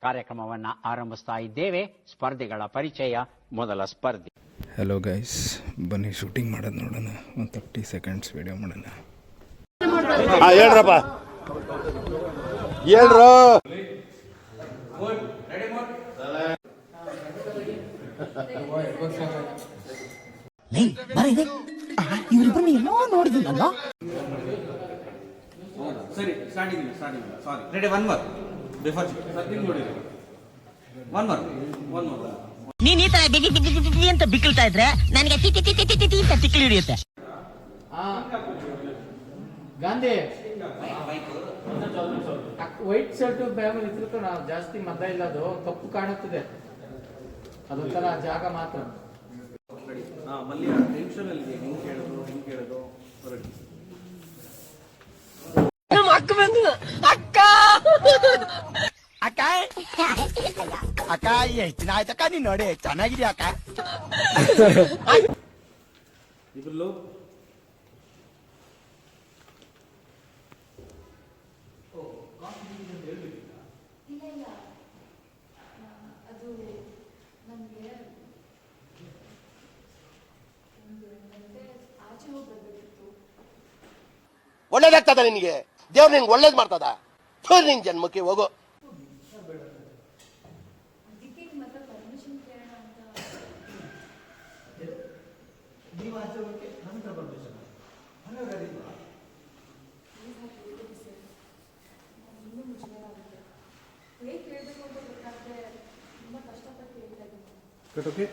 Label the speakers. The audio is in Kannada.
Speaker 1: ಕಾರ್ಯಕ್ರಮವನ್ನು ಆರಂಭಿಸ್ತಾ ಇದ್ದೇವೆ. ಸ್ಪರ್ಧಿಗಳ ಪರಿಚಯ. ಮೊದಲ ಸ್ಪರ್ಧಿ.
Speaker 2: ಹಲೋ ಗೈಸ್, ಬನ್ನಿ ಶೂಟಿಂಗ್ ಮಾಡೋದು ನೋಡೋಣ. ಒಂದು 30 ಸೆಕೆಂಡ್ಸ್ ವಿಡಿಯೋ ಮಾಡೋಣ.
Speaker 3: ಹೇಳ್ರಪ್ಪ, ಹೇಳ್ರು.
Speaker 4: ಇವರಿಬ್ಬರನ್ನ ಎಲ್ಲೋ ನೋಡಿದ್ದೀನಲ್ಲ.
Speaker 5: ಸರಿ, ಸ್ಟಾರ್ಟಿಂಗ್ ಸಾರಿ. ರೆಡಿ, ಒನ್ ಮೋರ್ ಬಿಫೋರ್ ಸತಿಂಗ್ ನೋಡಿರಿ. ಒನ್ ಮೋರ್
Speaker 4: ನೀನ್ ಈ ತರ ಬಿಗಿ ಬಿಗಿ ಬಿಗಿ ಅಂತ ಬಿಕ್ಕಳ್ತಾ ಇದ್ರೆ ನನಗೆ T T T T T T ಅಂತ ತಿಕ್ಕಲಿ ಹಿಡಿಯುತ್ತೆ.
Speaker 6: ಗಾಂಧಿ ವೈಟ್ ಶರ್ಟ್ ಬ್ಯಾಗ್ ಇದ್ರೂ ನಾವು ಜಾಸ್ತಿ ಮದ್ದ ಇಲ್ಲ, ಅದು ಕಪ್ಪು ಕಾಣುತ್ತದೆ, ಅದೊಂಥರ ಜಾಗ ಮಾತ್ರ.
Speaker 5: ಮಲ್ಯ ಟೆನ್ಷನ್ ಅಲ್ಲಿ ಹೆಂಗ್ ಕೇಳೋದು ಹೊರಡಿ.
Speaker 4: ನಮ್ಮ ಅಕ್ಕ ಬಂದು ಅಕ್ಕ ಅಕ್ಕ ಅಕ್ಕ ಎಷ್ಟು ದಿನ ಆಯ್ತಕ್ಕ ನೀನ್ ನೋಡಿ, ಚೆನ್ನಾಗಿದ್ಯಾ ಅಕ್ಕ?
Speaker 5: ಇಬ್ರು
Speaker 3: ಒಳ್ಳೇದಾಗ್ತದ ನಿನಗೆ? ದೇವ್ರು ನಿನ್ಗೆ ಒಳ್ಳೇದ್ ಮಾಡ್ತದ? ನಿನ್ ಜನ್ಮಕ್ಕೆ ಹೋಗು.
Speaker 5: ಓಕೆ.